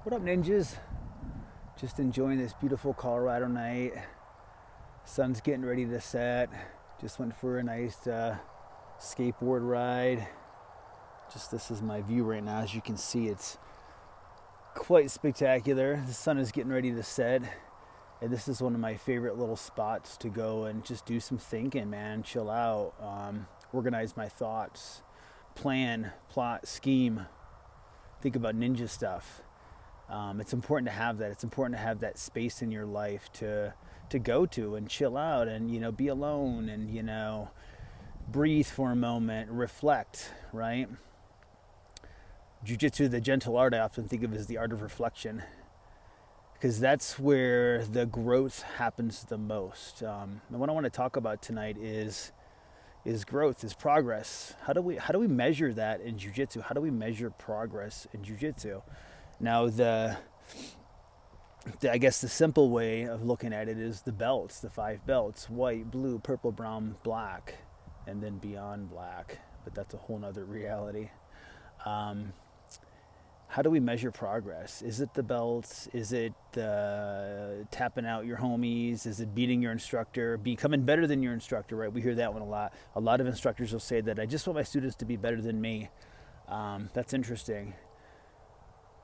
What up, ninjas? Just enjoying this beautiful Colorado night. Sun's getting ready to set. Just went for a nice skateboard ride. Just this is my view right now. As you can see, it's quite spectacular. The sun is getting ready to set. And this is one of my favorite little spots to go and just do some thinking, man. Chill out, organize my thoughts, plan, plot, scheme, think about ninja stuff. It's important to have that. It's important to have that space in your life to go to and chill out and, be alone and, breathe for a moment, reflect, right? Jiu-Jitsu, the gentle art, I often think of as the art of reflection, because that's where the growth happens the most. And what I want to talk about tonight is growth, is progress. How do we measure that in Jiu-Jitsu? How do we measure progress in Jiu-Jitsu? Now, I guess the simple way of looking at it is the belts, the 5 belts: white, blue, purple, brown, black, and then beyond black. But that's a whole nother reality. How do we measure progress? Is it the belts? Is it tapping out your homies? Is it beating your instructor? Becoming better than your instructor, right? We hear that one a lot. A lot of instructors will say that I just want my students to be better than me. That's interesting.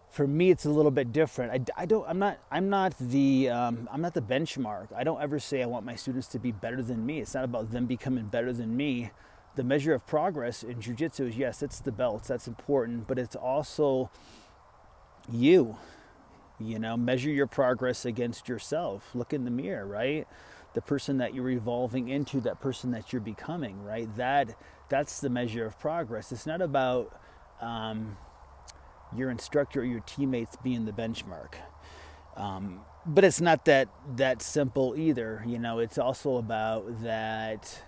For me, it's a little bit different. I'm not the benchmark. I don't ever say I want my students to be better than me. It's not about them becoming better than me. The measure of progress in Jiu-Jitsu is, yes, it's the belts. That's important, but it's also you. Measure your progress against yourself. Look in the mirror, right? The person that you're evolving into, that person that you're becoming, right? That's the measure of progress. It's not about your instructor or your teammates being the benchmark. But it's not that simple either. It's also about that,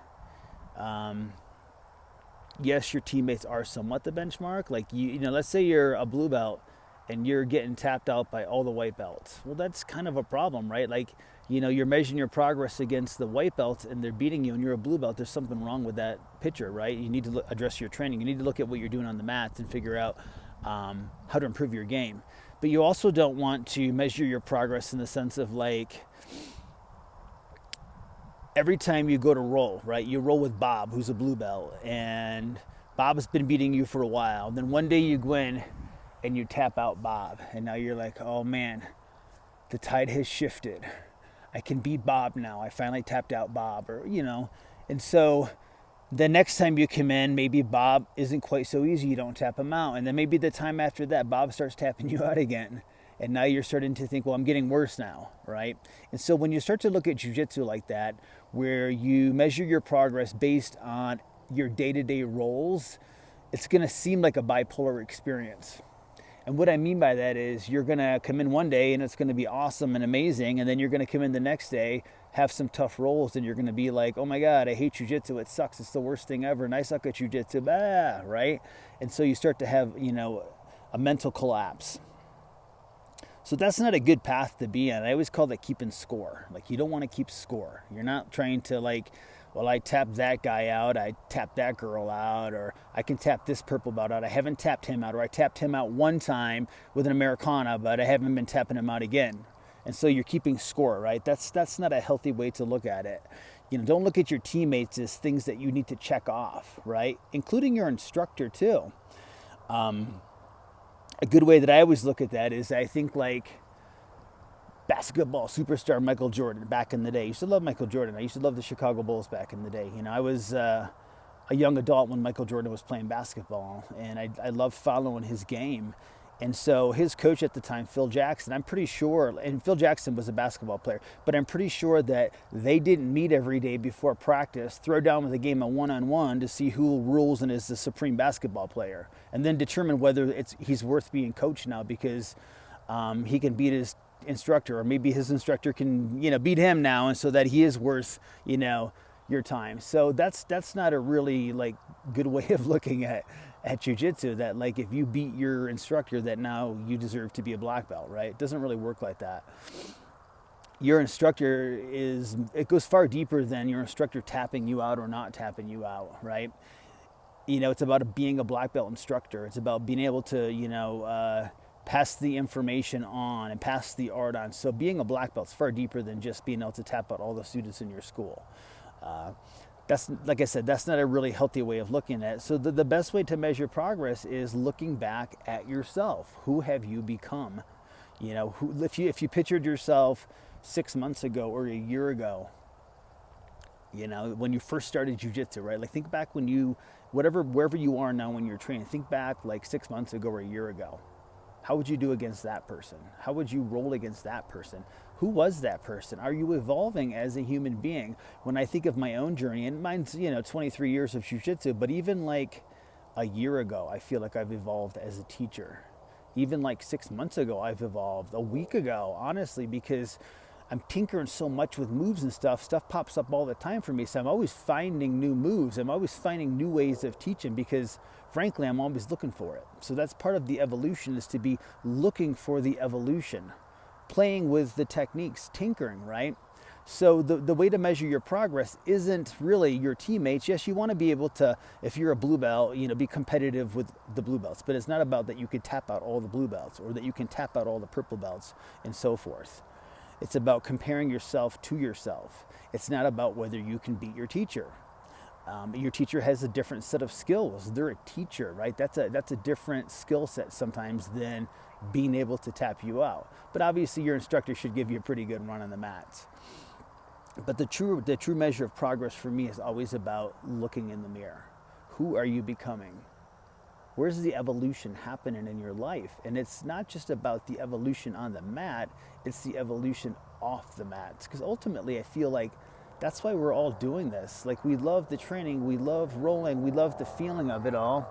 yes, your teammates are somewhat the benchmark. Like, let's say you're a blue belt and you're getting tapped out by all the white belts. Well, that's kind of a problem, right? Like, you're measuring your progress against the white belts and they're beating you and you're a blue belt. There's something wrong with that picture, right? You need to address your training. You need to look at what you're doing on the mats and figure out how to improve your game. But you also don't want to measure your progress in the sense of, like, every time you go to roll, right? You roll with Bob, who's a blue belt, and Bob has been beating you for a while. And then one day you go in and you tap out Bob, and now you're like, oh man, the tide has shifted. I can beat Bob now. I finally tapped out Bob, and so the next time you come in, maybe Bob isn't quite so easy. You don't tap him out. And then maybe the time after that, Bob starts tapping you out again. And now you're starting to think, well, I'm getting worse now, right? And so when you start to look at Jiu-Jitsu like that, where you measure your progress based on your day-to-day roles, it's going to seem like a bipolar experience. And what I mean by that is you're going to come in one day and it's going to be awesome and amazing. And then you're going to come in the next day, have some tough rolls, and you're going to be like, oh my God, I hate Jiu-Jitsu. It sucks. It's the worst thing ever. And I suck at Jiu-Jitsu, right? And so you start to have, a mental collapse. So that's not a good path to be on. I always call that keeping score. Like, you don't want to keep score. You're not trying to, like, well, I tapped that guy out, I tapped that girl out, or I can tap this purple belt out. I haven't tapped him out, or I tapped him out one time with an Americana, but I haven't been tapping him out again. And so you're keeping score, right? That's not a healthy way to look at it. Don't look at your teammates as things that you need to check off, right? Including your instructor too. A good way that I always look at that is, I think, like, basketball superstar Michael Jordan back in the day. I used to love Michael Jordan. I used to love the Chicago Bulls back in the day. I was a young adult when Michael Jordan was playing basketball, and I loved following his game. And so his coach at the time, Phil Jackson, I'm pretty sure, and Phil Jackson was a basketball player, but I'm pretty sure that they didn't meet every day before practice, throw down with a game of one-on-one to see who rules and is the supreme basketball player, and then determine whether he's worth being coached now because he can beat his instructor, or maybe his instructor can, beat him now, and so that he is worth, your time. So that's not a really, like, good way of looking at Jiu-Jitsu, that, like, if you beat your instructor, that now you deserve to be a black belt, right? It doesn't really work like that. Your instructor it goes far deeper than your instructor tapping you out or not tapping you out, right? It's about being a black belt instructor. It's about being able to, pass the information on and pass the art on. So being a black belt is far deeper than just being able to tap out all the students in your school. That's, like I said, that's not a really healthy way of looking at it. So the best way to measure progress is looking back at yourself. Who have you become? You know, if you pictured yourself 6 months ago or a year ago, you know, when you first started jiu-jitsu, right? Like think back when you, wherever you are now when you're training, think back like 6 months ago or a year ago. How would you do against that person? How would you roll against that person? Who was that person? Are you evolving as a human being? When I think of my own journey, and mine's, you know, 23 years of jiu-jitsu, but even like a year ago, I feel like I've evolved as a teacher. Even like 6 months ago, I've evolved. A week ago, honestly, because I'm tinkering so much with moves and stuff. Stuff pops up all the time for me. So I'm always finding new moves. I'm always finding new ways of teaching because frankly, I'm always looking for it. So that's part of the evolution, is to be looking for the evolution, playing with the techniques, tinkering, right? So the way to measure your progress isn't really your teammates. Yes, you want to be able to, if you're a blue belt, you know, be competitive with the blue belts, but it's not about that you can tap out all the blue belts or that you can tap out all the purple belts and so forth. It's about comparing yourself to yourself. It's not about whether you can beat your teacher. Your teacher has a different set of skills. They're a teacher, right? That's a different skill set sometimes than being able to tap you out. But obviously your instructor should give you a pretty good run on the mats. But the true measure of progress for me is always about looking in the mirror. Who are you becoming? Where's the evolution happening in your life? And it's not just about the evolution on the mat, it's the evolution off the mats. Because ultimately I feel like that's why we're all doing this. Like we love the training, we love rolling, we love the feeling of it all.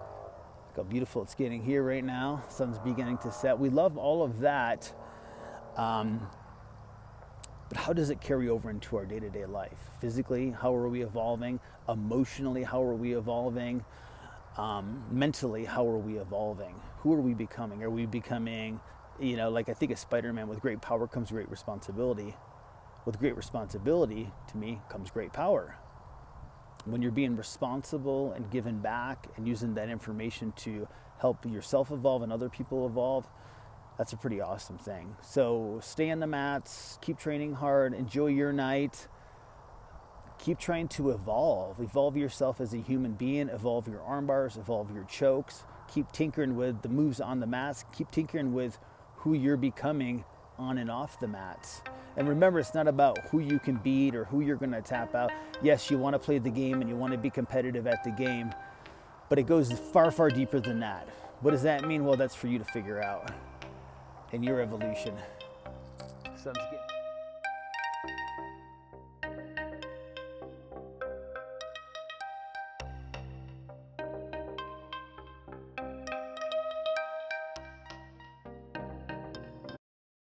Look how beautiful it's getting here right now. Sun's beginning to set. We love all of that. But how does it carry over into our day-to-day life? Physically, how are we evolving? Emotionally, how are we evolving? Mentally, how are we evolving? Who are we becoming? Are we becoming, you know, like I think of Spider-Man, with great power comes great responsibility. With great responsibility, to me, comes great power. When you're being responsible and giving back and using that information to help yourself evolve and other people evolve, that's a pretty awesome thing. So stay on the mats, keep training hard, enjoy your night. Keep trying to evolve yourself as a human being, evolve your arm bars, evolve your chokes, keep tinkering with the moves on the mats, keep tinkering with who you're becoming on and off the mats. And remember, it's not about who you can beat or who you're going to tap out. Yes, you want to play the game and you want to be competitive at the game, but it goes far, far deeper than that. What does that mean? Well, that's for you to figure out in your evolution. Sun's getting